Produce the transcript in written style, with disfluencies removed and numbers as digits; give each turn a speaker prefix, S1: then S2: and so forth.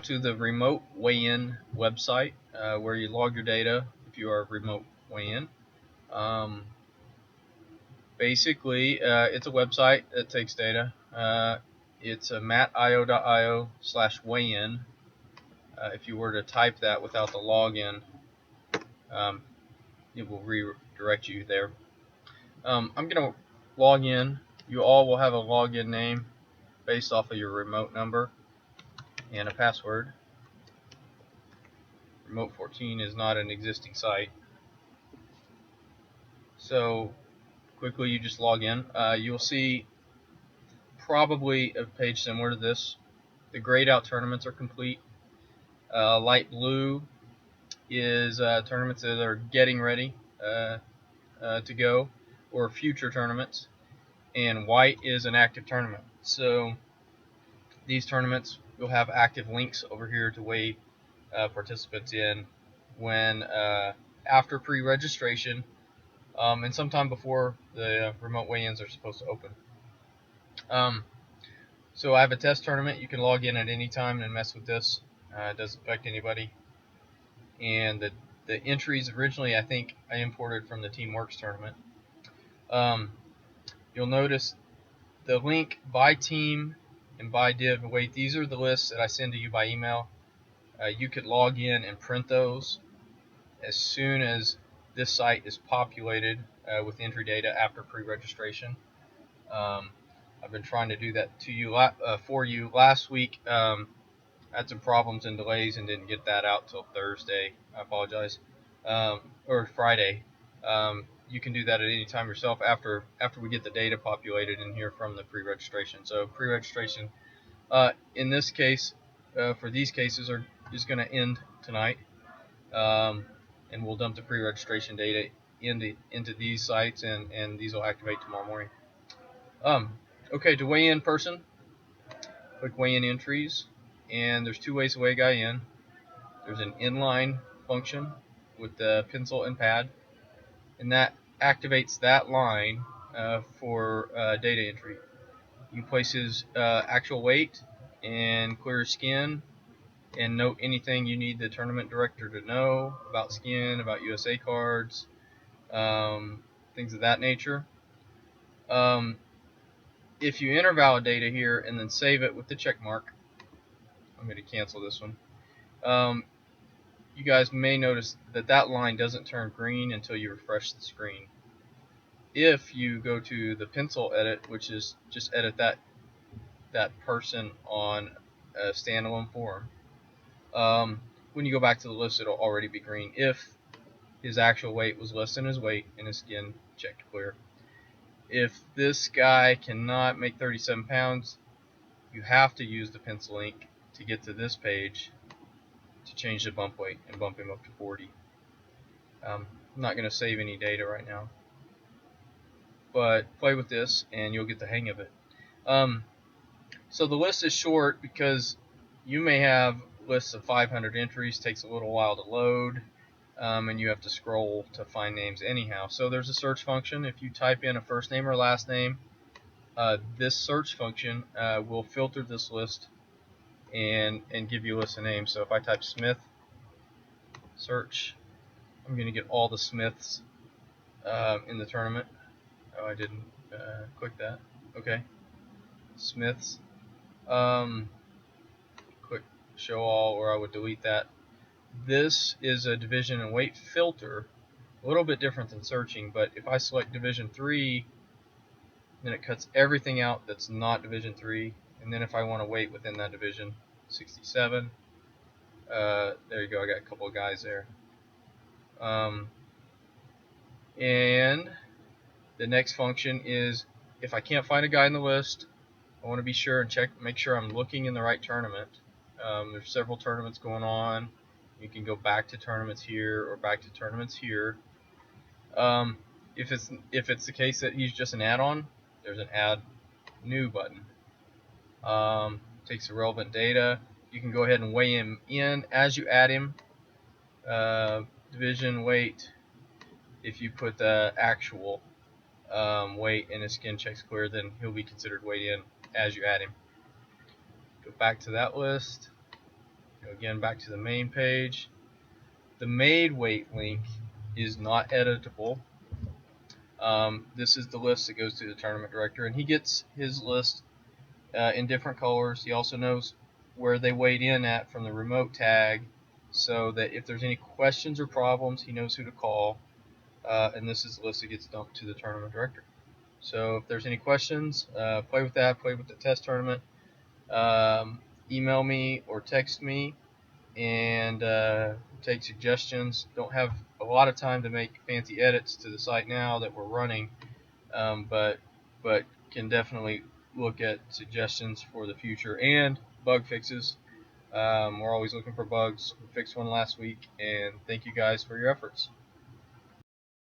S1: To the remote weigh-in website where you log your data if you are a remote weigh-in. Um, Basically, it's a website that takes data. It's a matio.io/weigh-in. If you were to type that without the login, um, it will redirect you there. I'm going to log in. You all will have a login name based off of your remote number and a password. Remote 14 is not an existing site. So quickly you just log in. You'll see probably a page similar to this. The grayed out tournaments are complete. Light blue is tournaments that are getting ready to go, or future tournaments, and white is an active tournament. So these tournaments will have active links over here to weigh participants in when after pre-registration and sometime before the remote weigh-ins are supposed to open. So I have a test tournament. You can log in at any time and mess with this. It doesn't affect anybody. And the entries originally, I think I imported from the Teamworks tournament. You'll notice the link by team and by div weight. These are the lists that I send to you by email. You could log in and print those as soon as this site is populated with entry data after pre-registration. I've been trying to do that to you for you. Last week, I had some problems and delays and didn't get that out till Thursday. I apologize. Or Friday. You can do that at any time yourself after we get the data populated in here from the pre-registration. So pre-registration, in this case, for these cases, is going to end tonight, and we'll dump the pre-registration data into these sites, and these will activate tomorrow morning. Okay, to weigh in person, click weigh in entries, and there's two ways to weigh a guy in. There's an inline function with the pencil and pad, and that activates that line for data entry. You place his actual weight and clear his skin, and note anything you need the tournament director to know about skin, about USA cards, things of that nature. If you enter valid data here and then save it with the check mark, I'm going to cancel this one. You guys may notice that line doesn't turn green until you refresh the screen. If you go to the pencil edit, which is just edit that person on a standalone form, when you go back to the list, it'll already be green if his actual weight was less than his weight and his skin checked clear. If this guy cannot make 37 pounds, you have to use the pencil ink to get to this page to change the bump weight and bump him up to 40. I'm not going to save any data right now, but play with this and you'll get the hang of it. So the list is short because you may have lists of 500 entries, takes a little while to load, and you have to scroll to find names anyhow. So there's a search function. If you type in a first name or last name, this search function will filter this list and give you a list of names. So if I type Smith, search, I'm going to get all the Smiths in the tournament. Oh, I didn't click that. Okay, Smiths. Click show all, or I would delete that. This is a division and weight filter, a little bit different than searching, but if I select division 3, then it cuts everything out that's not division 3, and then if I want to weight within that division, 67, there you go, I got a couple of guys there. And the next function is, if I can't find a guy in the list, I want to be sure and make sure I'm looking in the right tournament. There's several tournaments going on. You can go back to tournaments here or back to tournaments here. If it's the case that he's just an add-on, there's an add new button. Takes the relevant data. You can go ahead and weigh him in as you add him. Division weight. If you put the actual weight and his skin checks clear, then he'll be considered weighed in as you add him. Go back to that list. Again, back to the main page. The made wait link is not editable. This is the list that goes to the tournament director, and he gets his list in different colors. He also knows where they weighed in at from the remote tag, so that if there's any questions or problems, he knows who to call. And this is the list that gets dumped to the tournament director. So if there's any questions, play with that, play with the test tournament, email me or text me, and take suggestions. Don't have a lot of time to make fancy edits to the site now that we're running, but can definitely look at suggestions for the future and bug fixes. We're always looking for bugs. We fixed one last week, and thank you guys for your efforts.